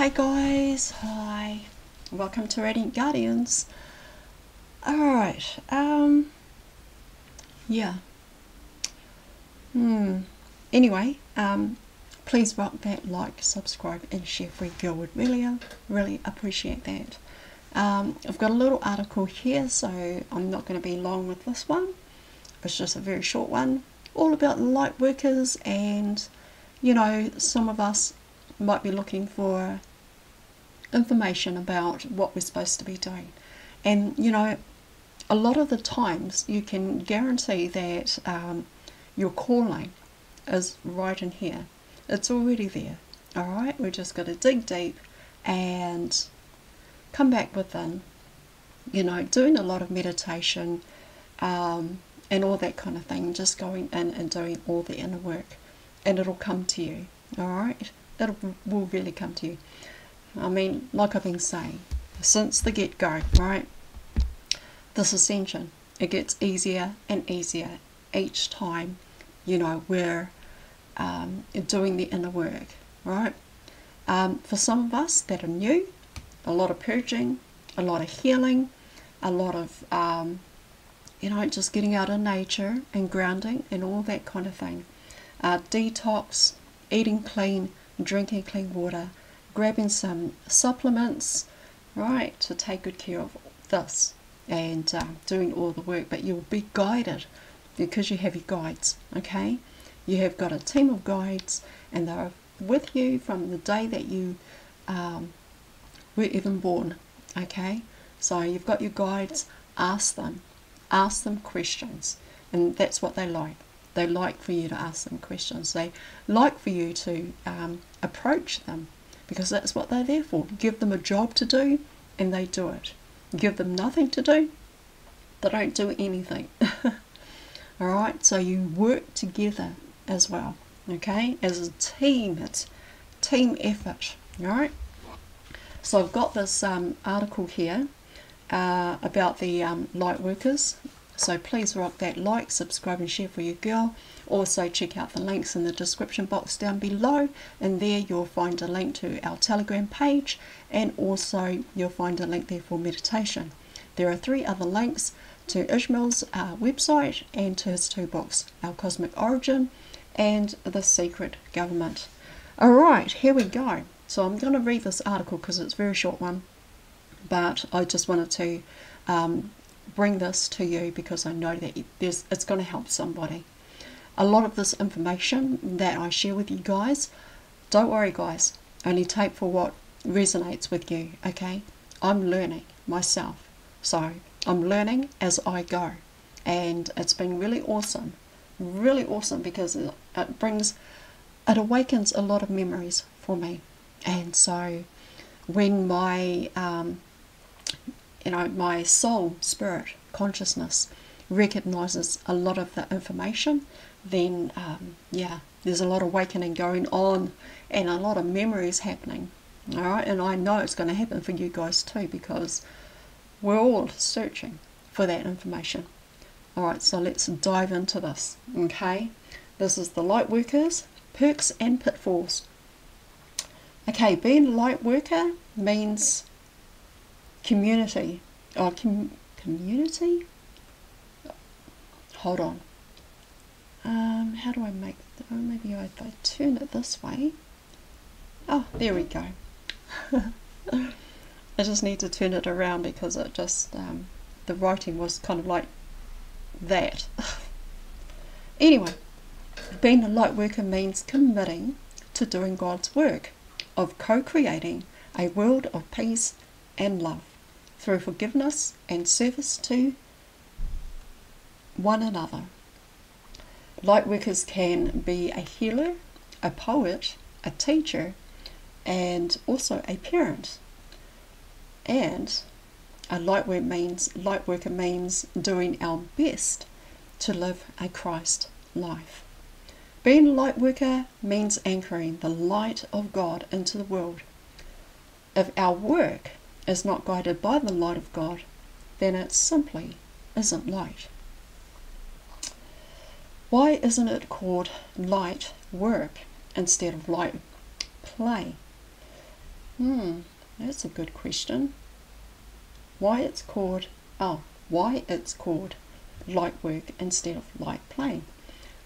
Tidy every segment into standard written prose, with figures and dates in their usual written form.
Hi guys, hi, welcome to Radiant Guardians. Alright, yeah, anyway, please rock that like, subscribe and share for your girl. Would really appreciate that. I've got a little article here, so I'm not going to be long with this one. It's just a very short one, all about light workers, and you know, some of us might be looking for information about what we're supposed to be doing. And you know, a lot of the times you can guarantee that your calling is right in here. It's already there. Alright, we just got to dig deep and come back within, you know, doing a lot of meditation and all that kind of thing, just going in and doing all the inner work, and it'll come to you. Alright, it will really come to you. I mean, like I've been saying since the get-go, right, this ascension, it gets easier and easier each time, you know, we're doing the inner work, right? For some of us that are new, a lot of purging, a lot of healing, a lot of you know, just getting out in nature and grounding and all that kind of thing. Detox, eating clean, drinking clean water, grabbing some supplements, right, to take good care of this, and doing all the work. But you'll be guided because you have your guides, okay? You have got a team of guides, and they're with you from the day that you were even born, okay? So you've got your guides. Ask them questions, and that's what they like. They like for you to ask them questions. They like for you to approach them, because that's what they're there for. Give them a job to do and they do it. Give them nothing to do, they don't do anything. Alright, so you work together as well, okay, as a team. It's team effort. Alright, so I've got this article here about the light workers. So please rock that like, subscribe and share for your girl. Also check out the links in the description box down below, and there you'll find a link to our Telegram page, and also you'll find a link there for meditation. There are 3 other links to Ishmael's website and to his 2 books, Our Cosmic Origin and The Secret Government. Alright, here we go. So I'm going to read this article because it's a very short one, but I just wanted to bring this to you because I know that it's going to help somebody. A lot of this information that I share with you guys, don't worry guys, only take for what resonates with you, okay? I'm learning myself, so I'm learning as I go, and it's been really awesome because it awakens a lot of memories for me. And so when my you know, my soul, spirit, consciousness recognizes a lot of the information, then yeah, there's a lot of awakening going on and a lot of memories happening. Alright, and I know it's going to happen for you guys too, because we're all searching for that information. Alright, so let's dive into this, okay? This is the light workers, perks and pitfalls. Okay, being a light worker means community, or community? Hold on. How do I make, oh, maybe if I turn it this way. Oh, there we go. I just need to turn it around because it just, the writing was kind of like that. Anyway, being a light worker means committing to doing God's work of co-creating a world of peace and love through forgiveness and service to one another. Lightworkers can be a healer, a poet, a teacher, and also a parent. And a lightworker means doing our best to live a Christ life. Being a lightworker means anchoring the light of God into the world. If our work is not guided by the light of God, then it simply isn't light. Why isn't it called light work instead of light play? That's a good question. Why it's called light work instead of light play.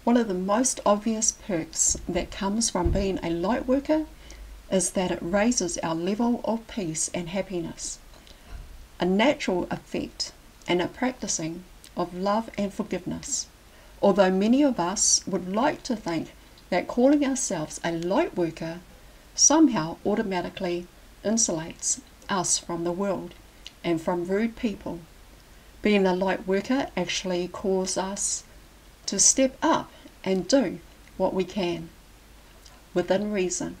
One of the most obvious perks that comes from being a light worker is that it raises our level of peace and happiness, a natural effect and a practicing of love and forgiveness. Although many of us would like to think that calling ourselves a light worker somehow automatically insulates us from the world and from rude people, being a light worker actually calls us to step up and do what we can, within reason,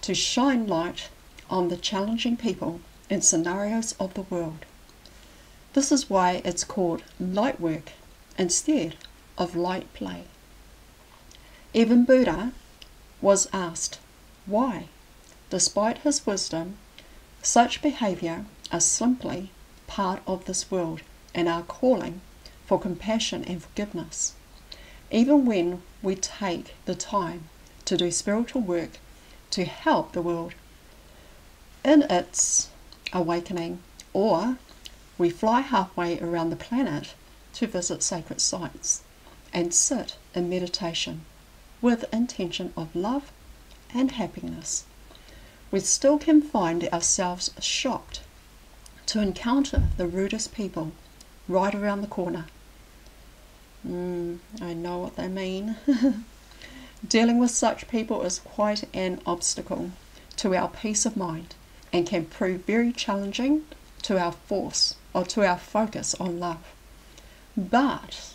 to shine light on the challenging people and scenarios of the world. This is why it's called light work instead of light play. Even Buddha was asked why, despite his wisdom, such behavior are simply part of this world and our calling for compassion and forgiveness. Even when we take the time to do spiritual work to help the world in its awakening, or we fly halfway around the planet to visit sacred sites and sit in meditation with intention of love and happiness, we still can find ourselves shocked to encounter the rudest people right around the corner. I know what they mean. Dealing with such people is quite an obstacle to our peace of mind and can prove very challenging to our focus on love. But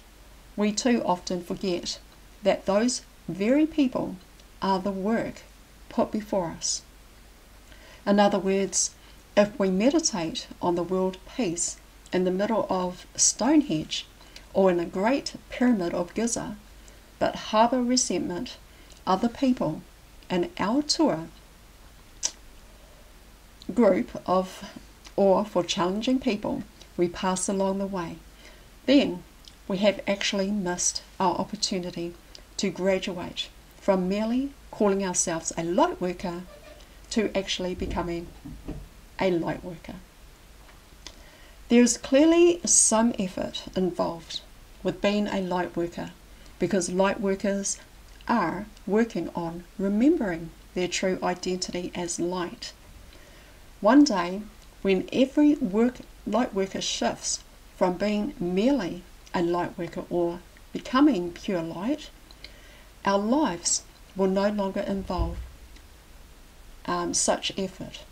we too often forget that those very people are the work put before us. In other words, if we meditate on the world peace in the middle of Stonehenge or in a great pyramid of Giza, but harbour resentment, other people in our tour group of, or for challenging people we pass along the way, then we have actually missed our opportunity to graduate from merely calling ourselves a light worker to actually becoming a light worker. There is clearly some effort involved with being a light worker, because light workers are working on remembering their true identity as light. One day, when every light worker shifts from being merely a light worker or becoming pure light, our lives will no longer involve such effort.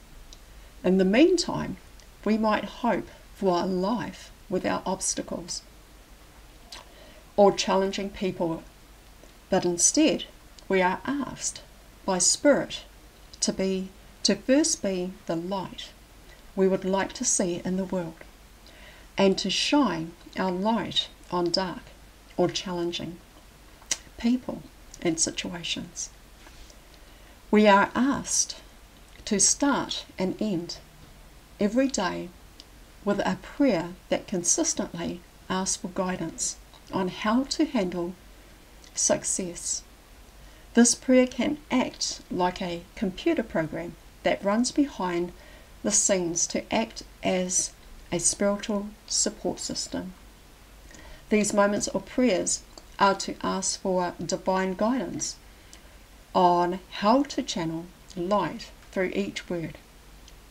In the meantime, we might hope for a life without obstacles or challenging people, but instead we are asked by Spirit to first be the light we would like to see in the world, and to shine our light on dark or challenging people and situations. We are asked to start and end every day with a prayer that consistently asks for guidance on how to handle success. This prayer can act like a computer program that runs behind the scenes to act as a spiritual support system. These moments of prayers are to ask for divine guidance on how to channel light through each word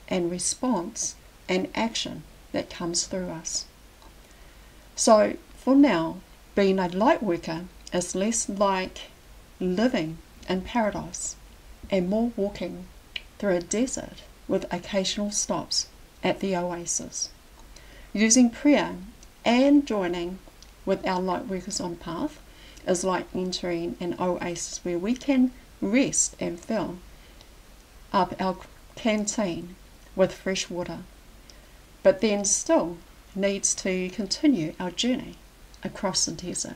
and response and action that comes through us. So for now, being a light worker is less like living in paradise and more walking through a desert with occasional stops at the oasis. Using prayer and joining with our light workers on path is like entering an oasis where we can rest and fill up our canteen with fresh water, but then still needs to continue our journey across the desert.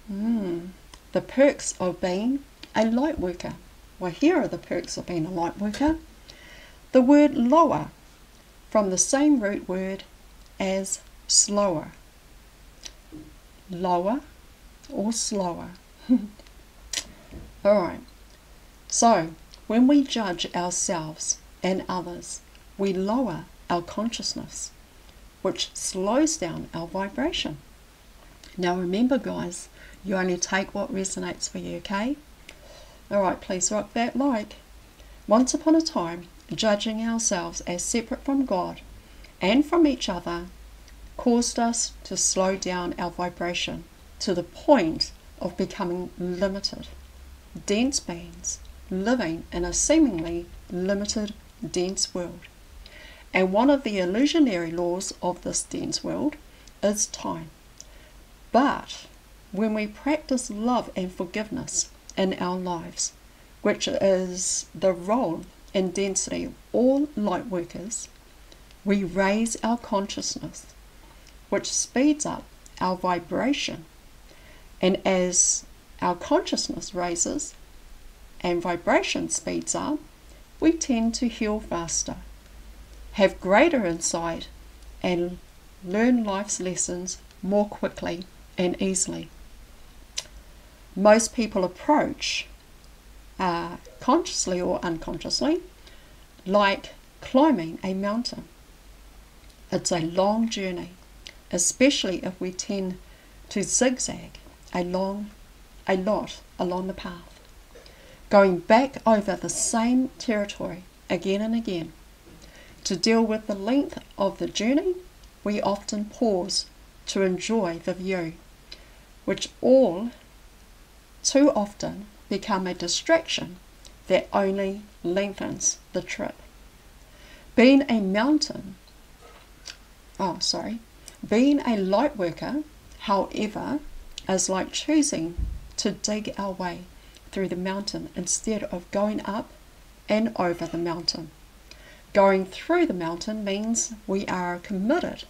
The perks of being a light worker. Well, here are the perks of being a light worker. The word lower, from the same root word as slower. Lower or slower. Alright, so When we judge ourselves and others, we lower our consciousness, which slows down our vibration. Now remember, guys, you only take what resonates for you, okay? Alright, please rock that like. Once upon a time, judging ourselves as separate from God and from each other caused us to slow down our vibration to the point of becoming limited, dense beings living in a seemingly limited, dense world. And one of the illusionary laws of this dense world is time. But when we practice love and forgiveness in our lives, which is the role and density of all light workers, we raise our consciousness, which speeds up our vibration. And as our consciousness raises and vibration speeds up, we tend to heal faster, have greater insight, and learn life's lessons more quickly and easily. Most people approach, consciously or unconsciously, like climbing a mountain. It's a long journey, especially if we tend to zigzag a lot along the path, going back over the same territory again and again. To deal with the length of the journey, we often pause to enjoy the view, which all too often become a distraction that only lengthens the trip. Being a light worker, however, is like choosing to dig our way through the mountain instead of going up and over the mountain. Going through the mountain means we are committed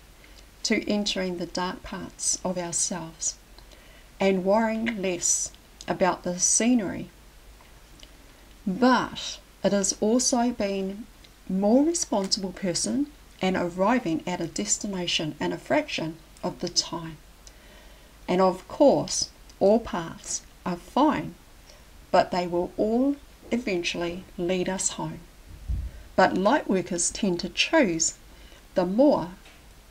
to entering the dark parts of ourselves and worrying less about the scenery. But it is also being a more responsible person and arriving at a destination in a fraction of the time. And of course, all paths are fine, but they will all eventually lead us home. But light workers tend to choose the more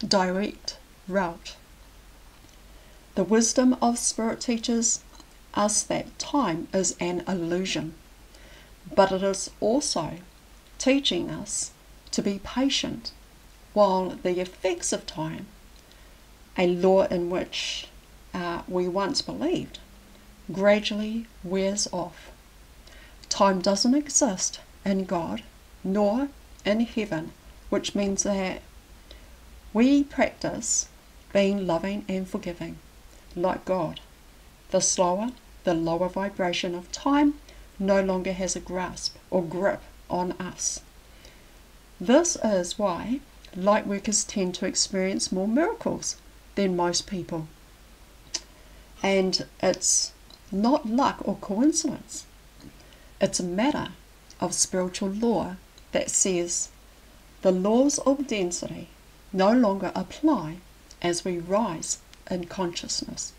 direct route. The wisdom of spirit teaches us that time is an illusion, but it is also teaching us to be patient while the effects of time, a law in which we once believed, gradually wears off. Time doesn't exist in God nor in heaven, which means that we practice being loving and forgiving like God. The slower, the lower vibration of time no longer has a grasp or grip on us. This is why light workers tend to experience more miracles than most people. And it's not luck or coincidence. It's a matter of spiritual law that says the laws of density no longer apply as we rise in consciousness.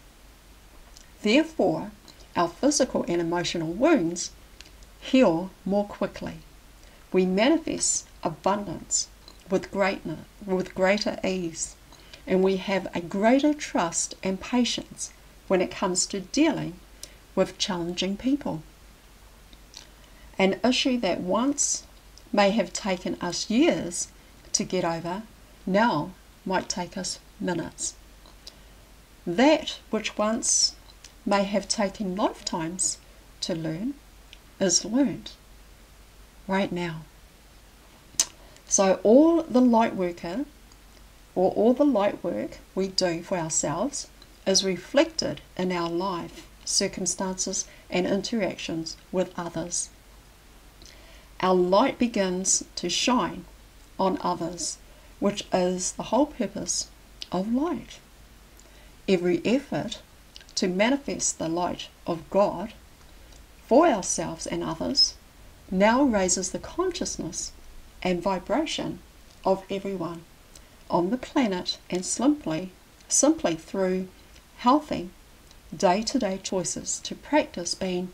Therefore, our physical and emotional wounds heal more quickly. We manifest abundance with greater ease, and we have a greater trust and patience when it comes to dealing with challenging people. An issue that once may have taken us years to get over now might take us minutes. That which once may have taken lifetimes to learn is learned right now. So all the light work we do for ourselves is reflected in our life circumstances and interactions with others. Our light begins to shine on others, which is the whole purpose of light. Every effort to manifest the light of God for ourselves and others now raises the consciousness and vibration of everyone on the planet, and simply through healthy day-to-day choices to practice being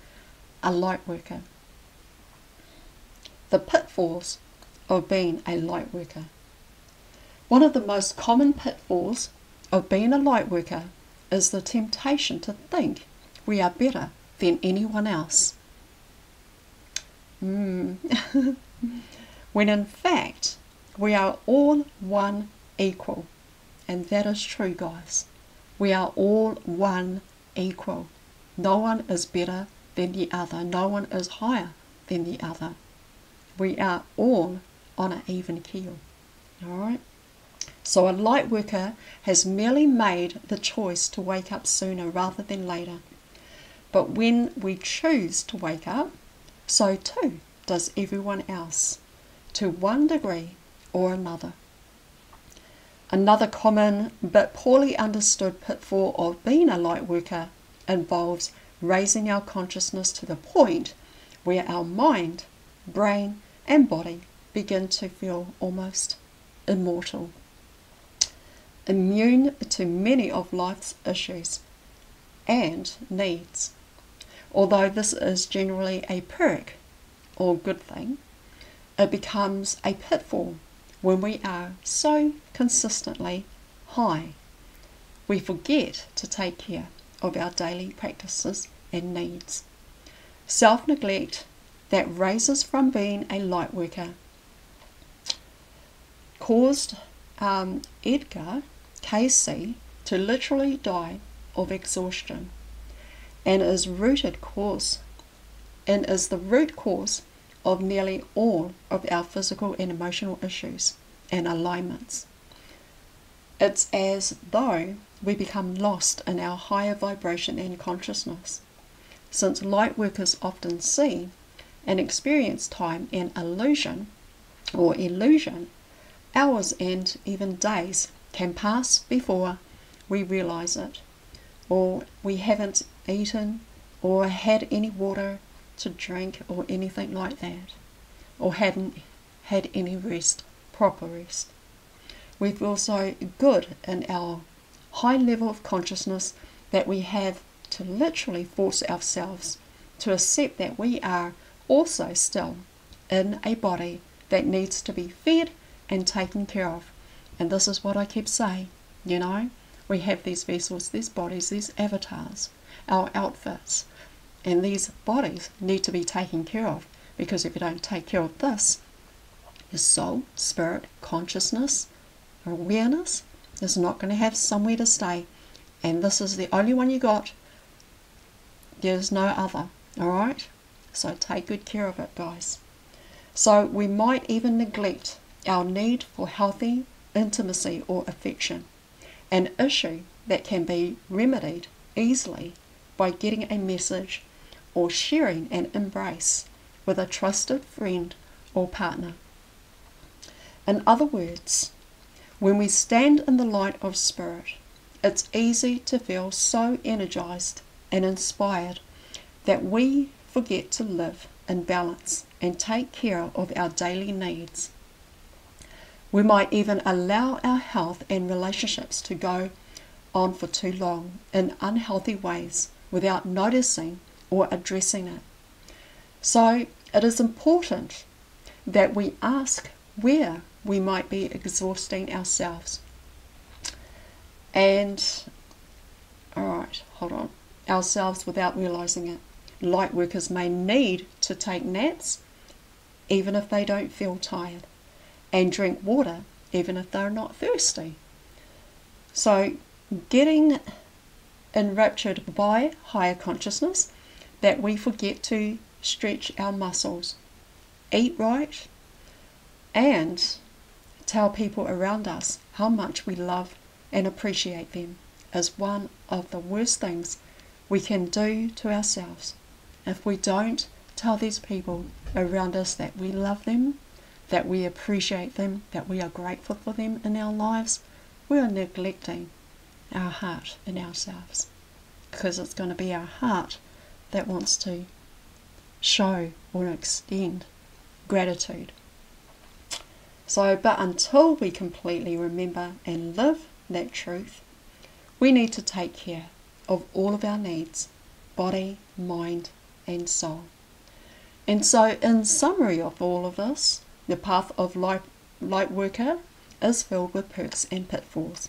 a light worker. The pitfalls of being a light worker. One of the most common pitfalls of being a light worker is the temptation to think we are better than anyone else. When in fact, we are all one equal. And that is true, guys. We are all one equal. No one is better than the other. No one is higher than the other. We are all on an even keel. Alright? So a light worker has merely made the choice to wake up sooner rather than later. But when we choose to wake up, so too does everyone else, to one degree or another. Another common but poorly understood pitfall of being a light worker involves raising our consciousness to the point where our mind, brain and body begin to feel almost immortal, immune to many of life's issues and needs. Although this is generally a perk or good thing, it becomes a pitfall when we are so consistently high. We forget to take care of our daily practices and needs. Self-neglect that raises from being a light worker caused Edgar Cayce to literally die of exhaustion, and is the root cause of nearly all of our physical and emotional issues and alignments. It's as though we become lost in our higher vibration and consciousness, since light workers often see and experience time and illusion, hours and even days can pass before we realize it, or we haven't eaten or had any water to drink or anything like that, or hadn't had any rest, proper rest. We feel so good in our high level of consciousness that we have to literally force ourselves to accept that we are also still in a body that needs to be fed and taken care of. And this is what I keep saying, you know, we have these vessels, these bodies, these avatars, our outfits, and these bodies need to be taken care of, because if you don't take care of this, your soul, spirit, consciousness, awareness is not going to have somewhere to stay, and this is the only one you got. There's no other. Alright, so take good care of it, guys. So we might even neglect our need for healthy intimacy or affection, an issue that can be remedied easily by getting a message or sharing an embrace with a trusted friend or partner. In other words, when we stand in the light of spirit, it's easy to feel so energized and inspired that we forget to live in balance and take care of our daily needs. We might even allow our health and relationships to go on for too long in unhealthy ways without noticing or addressing it. So it is important that we ask where we might be exhausting ourselves. And, alright, hold on, ourselves without realizing it. Light workers may need to take naps even if they don't feel tired, and drink water even if they're not thirsty. So getting enraptured by higher consciousness that we forget to stretch our muscles, eat right, and tell people around us how much we love and appreciate them is one of the worst things we can do to ourselves. If we don't tell these people around us that we love them, that we appreciate them, that we are grateful for them in our lives, we are neglecting our heart in ourselves, because it's going to be our heart that wants to show or extend gratitude. So, but until we completely remember and live that truth, we need to take care of all of our needs, body, mind and soul. And so in summary of all of this, the path of Lightworker is filled with perks and pitfalls.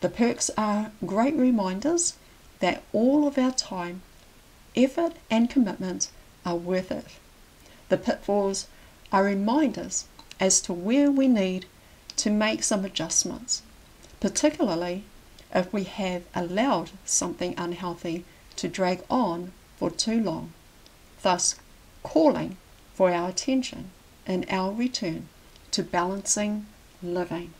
The perks are great reminders that all of our time, effort and commitment are worth it. The pitfalls are reminders as to where we need to make some adjustments, particularly if we have allowed something unhealthy to drag on for too long, thus calling for our attention and our return to balancing living.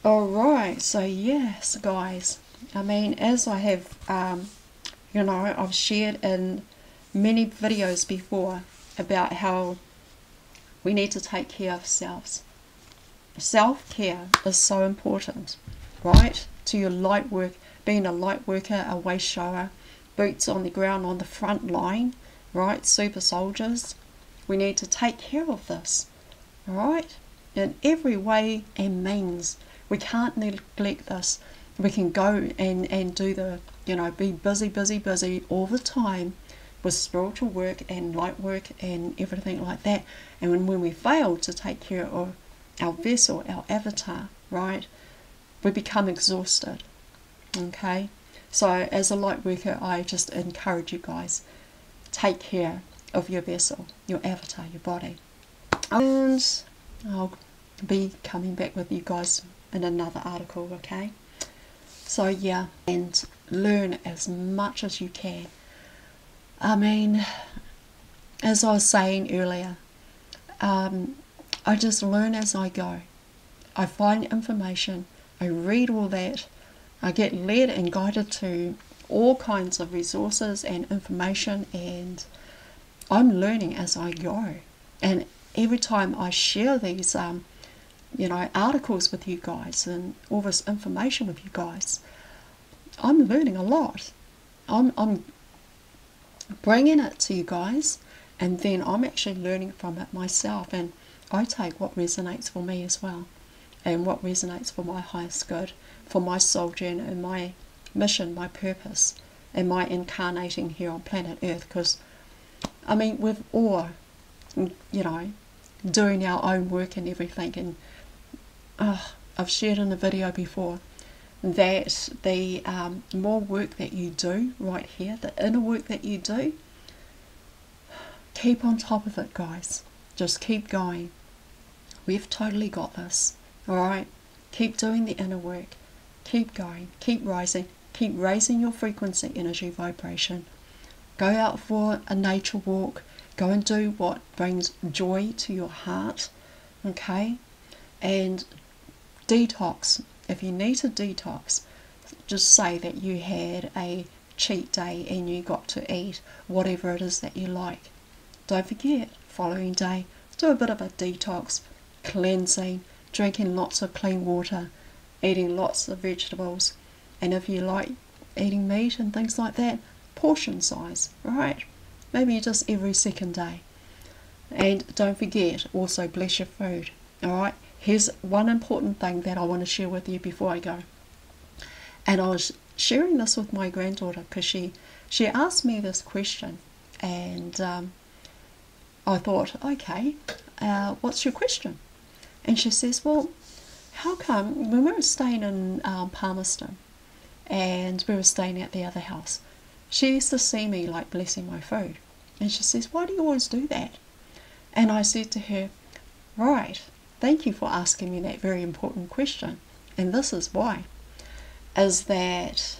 Alright, so yes guys, I mean, as I have I've shared in many videos before about how we need to take care of ourselves. Self-care is so important, right? To your light work, being a light worker, a way shower, boots on the ground on the front line, right? Super soldiers. We need to take care of this, right? In every way and means. We can't neglect this. We can go and do the, be busy all the time with spiritual work and light work and everything like that. And when we fail to take care of our vessel, our avatar, right, we become exhausted. Okay, so as a light worker, I just encourage you guys, take care of your vessel, your avatar, your body. And I'll be coming back with you guys in another article, okay? So yeah, and learn as much as you can. I mean, as I was saying earlier, I just learn as I go. I find information, I read all that, I get led and guided to all kinds of resources and information, and I'm learning as I go. And every time I share these articles with you guys and all this information with you guys, I'm learning a lot. I'm bringing it to you guys, and then I'm actually learning from it myself, and I take what resonates for me as well, and what resonates for my highest good, for my soul journey and my mission, my purpose, and my incarnating here on planet Earth. Because I mean, we've all, doing our own work and everything, and I've shared in a video before that the more work that you do right here, the inner work that you do, keep on top of it, guys. Just keep going. We've totally got this. Alright? Keep doing the inner work. Keep going. Keep rising. Keep raising your frequency, energy, vibration. Go out for a nature walk. Go and do what brings joy to your heart. Okay? And detox. If you need to detox, just say that you had a cheat day and you got to eat whatever it is that you like. Don't forget, following day, do a bit of a detox, cleansing, drinking lots of clean water, eating lots of vegetables, and if you like eating meat and things like that, portion size, right? Maybe just every second day. And don't forget, also bless your food, alright? Here's one important thing that I want to share with you before I go. And I was sharing this with my granddaughter because she asked me this question, and I thought, okay, what's your question? And she says, well, how come when we were staying in Palmerston and we were staying at the other house, she used to see me like blessing my food, and she says, why do you always do that? And I said to her, right, thank you for asking me that very important question, and this is why, is that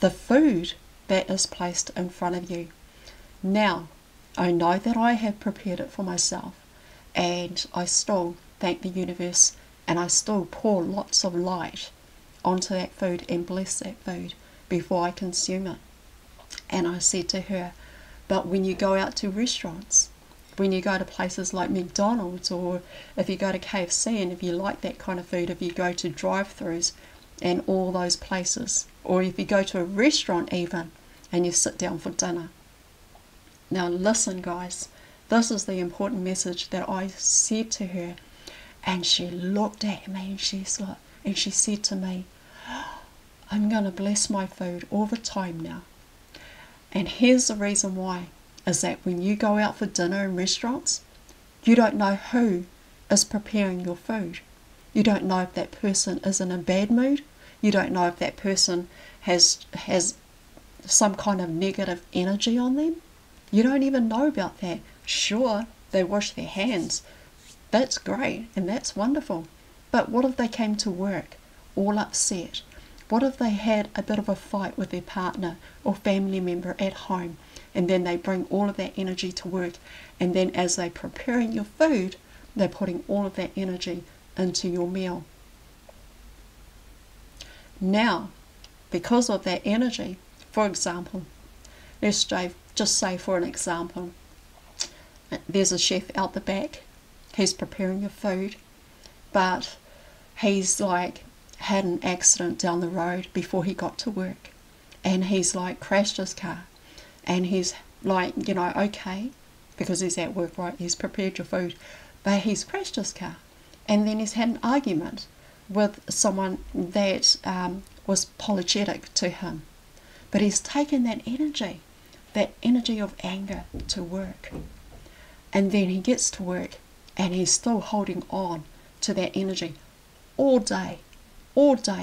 the food that is placed in front of you. Now, I know that I have prepared it for myself, and I still thank the universe, and I still pour lots of light onto that food and bless that food before I consume it. And I said to her, but when you go out to restaurants, when you go to places like McDonald's, or if you go to KFC, and if you like that kind of food, if you go to drive-thrus and all those places, or if you go to a restaurant even and you sit down for dinner. Now listen guys, this is the important message that I said to her, and she looked at me and she said to me, I'm going to bless my food all the time now. And here's the reason why. is that when you go out for dinner in restaurants, you don't know who is preparing your food. You don't know if that person is in a bad mood. You don't know if that person has some kind of negative energy on them. You don't even know about that. Sure, they wash their hands. That's great and that's wonderful. But what if they came to work all upset? What if they had a bit of a fight with their partner or family member at home, and then they bring all of that energy to work, and then as they're preparing your food, they're putting all of that energy into your meal. Now, because of that energy, for example, let's just say for an example, there's a chef out the back, he's preparing your food, but he's like had an accident down the road before he got to work, and he's like crashed his car, and he's like, you know, okay, because he's at work, right, he's prepared your food, but he's crashed his car, and then he's had an argument with someone that was apologetic to him, but he's taken that energy of anger to work, and then he gets to work and he's still holding on to that energy all day,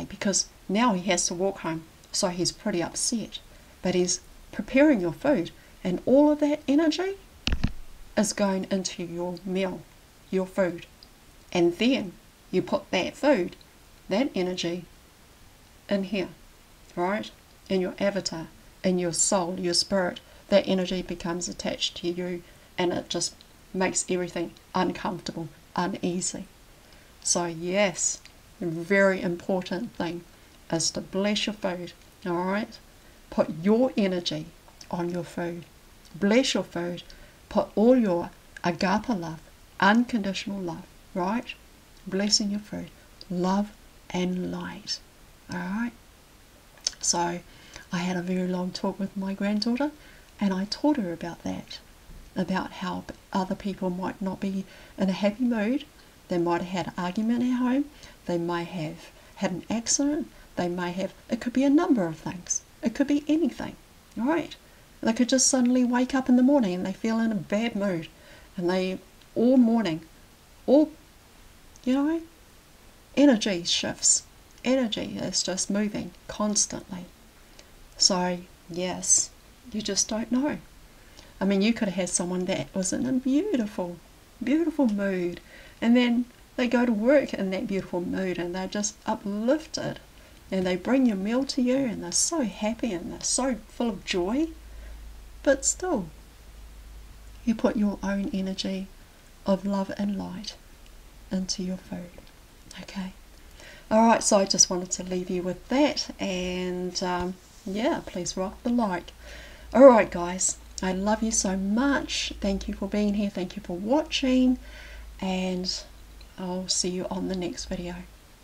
because now he has to walk home, so he's pretty upset, but he's preparing your food, and all of that energy is going into your meal, your food, and then you put that food, that energy in here, right, in your avatar, in your soul, your spirit. That energy becomes attached to you, and it just makes everything uncomfortable, uneasy. So yes, a very important thing is to bless your food, alright? Put your energy on your food. Bless your food. Put all your agape love, unconditional love, right? Blessing your food. Love and light, alright? So I had a very long talk with my granddaughter, and I taught her about that, about how other people might not be in a happy mood. They might have had an argument at home, they might have had an accident, they may have, it could be a number of things, it could be anything, right? They could just suddenly wake up in the morning and they feel in a bad mood, and they all morning, all, you know, energy shifts, energy is just moving constantly. So yes, you just don't know. I mean, you could have had someone that was in a beautiful mood, and then they go to work in that beautiful mood and they're just uplifted, and they bring your meal to you and they're so happy and they're so full of joy, but still you put your own energy of love and light into your food. Okay, alright, so I just wanted to leave you with that, and yeah, please rock the like. Alright guys, I love you so much. Thank you for being here, thank you for watching, and I'll see you on the next video.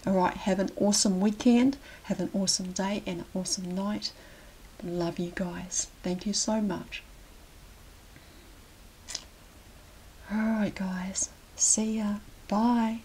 Alright, have an awesome weekend, have an awesome day and an awesome night. Love you guys. Thank you so much. Alright guys, see ya. Bye.